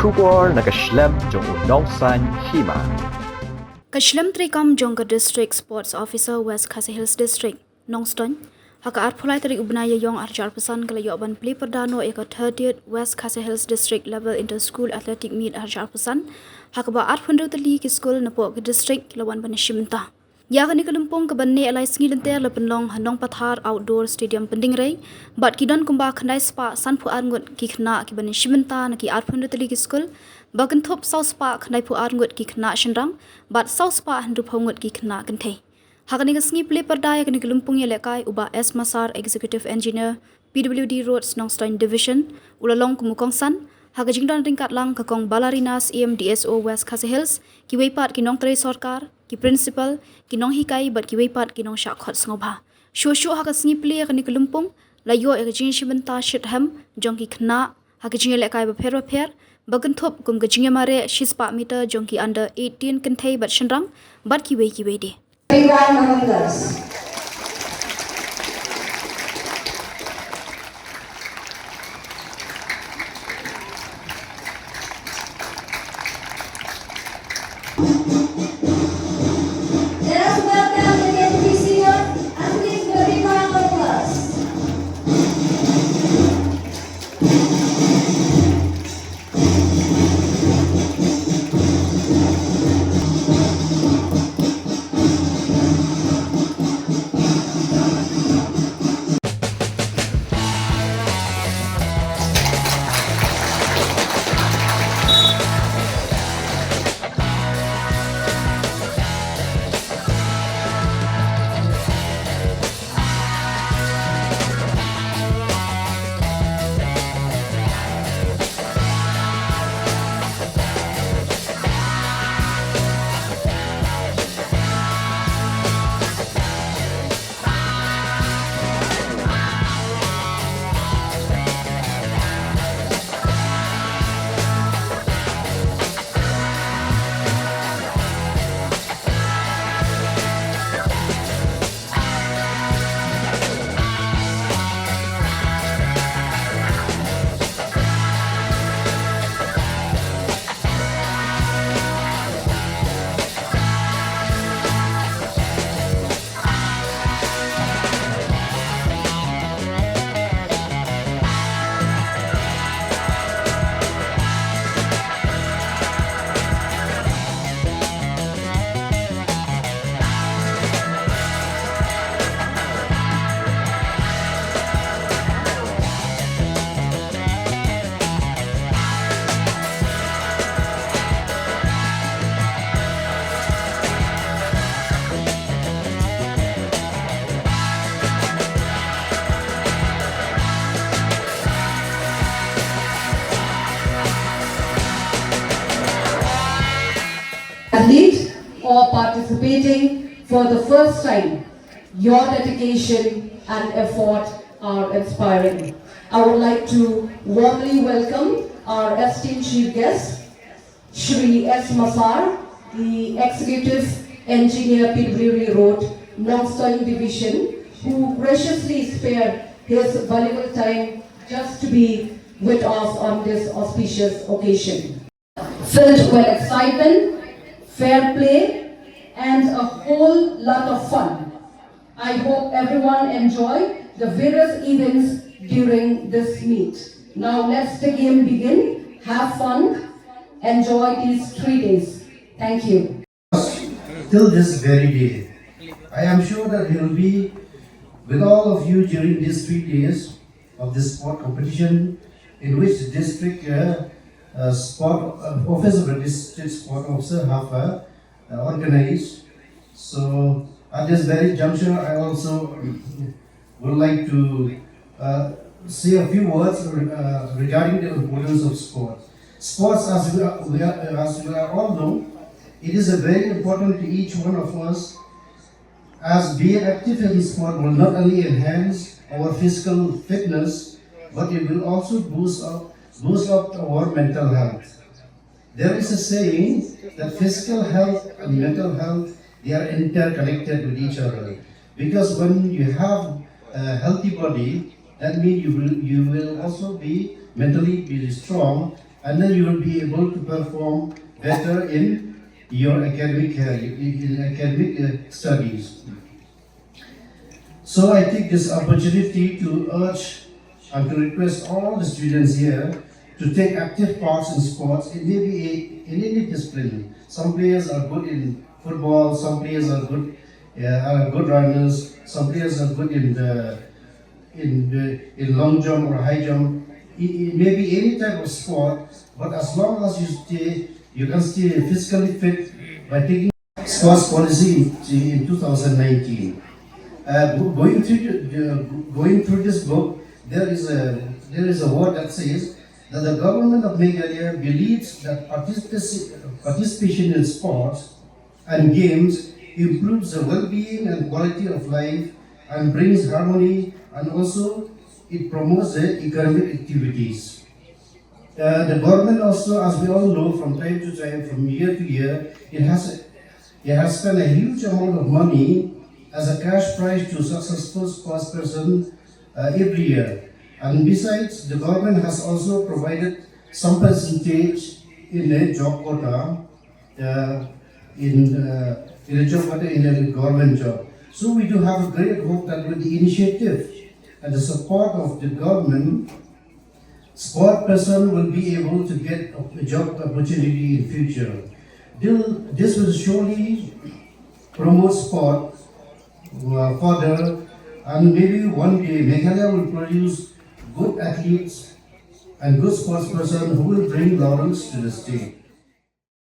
Shubor nakashlem jong unongsan Hima. Kashlem Trikam Jonga District Sports Officer West Khasi Hills District Nongston Haka art Plie Tri Ubnaya Yong Arjar Pesan Kalayoban Pyrda no eka 30th West Khasi Hills District Level Inter-School Athletic Meet Arjar Pesan Haka ba art Pundu Tali ki school Napok District Lawan Banishimta Yaga ni kalumpong ke banne alai singi lenter lepenlong hanong pathar outdoor stadium pending rei bat kidan kumba khandai spa sanpu Ngut ki Khynnah ki banin shimenta na ki art Pundu Tali ki school bagan thop south spa khandai pu Ngut ki Khynnah shenrang bat south spa handu Ngut ki Khynnah kenthe hakani ngasngi Pyrda yakani kalumpong ye lekai uba S Masar executive engineer PWD roads Nongstoin division ulalong kumukongsan Haga jingdan ringkat lang kakong balarinas EMDSO West Khasi Hills ki weipat ki nong tre sarkar ki principal ki nong hikai bat ki weipat ki nong shakhot sngoba sho haga sngi Plie kani kelumpung layo ek jing shibenta shitham jong ki Khynnah haga jing lekai ba pher bagan thop kum ga jing mare shispa meter jong ki under 18 kenthai bat shenrang bat ki wei de everyone among us. Let us welcome the deputy senior athletes with a big round of applause. Athlete or participating for the first time, your dedication and effort are inspiring. I would like to warmly welcome our esteemed chief guest, Shri S. Masar, the Executive Engineer PWD Road, Nongstoin Division, who graciously spared his valuable time just to be with us on this auspicious occasion. Filled with excitement, fair play, and a whole lot of fun. I hope everyone enjoy the various events during this meet. Now let's the game begin. Have fun. Enjoy these 3 days. Thank you. Till this very day, I am sure that he will be with all of you during these 3 days of this sport competition in which the district sport officer, district sport officer have organized. So at this very juncture, I also would like to say a few words regarding the importance of sport. Sports, as we all know, it is very important to each one of us, as being active in sport will not only enhance our physical fitness, but it will also boost up our mental health. There is a saying that physical health and mental health, they are interconnected with each other. Because when you have a healthy body, that means you will also be mentally strong, and then you will be able to perform better in your academic studies. So I take this opportunity to urge and to request all the students here to take active parts in sports in any discipline. Some players are good in football, some players are good runners, some players are good in long jump or high jump. It may be any type of sport, but as long as you can stay physically fit by taking sports policy in 2019. Going through this book, there is a word that says that the government of Meghalaya believes that participation in sports and games improves the well-being and quality of life and brings harmony, and also it promotes the economic activities. The government also, as we all know, from time to time, from year to year, it has spent a huge amount of money as a cash prize to successful sports person every year. And besides, the government has also provided some percentage in a job quota, in a government job. So we do have a great hope that with the initiative and the support of the government, sport person will be able to get a job opportunity in future. This will surely promote sport further, and maybe one day Meghalaya will produce good athletes and good sports person who will bring laurels to the state.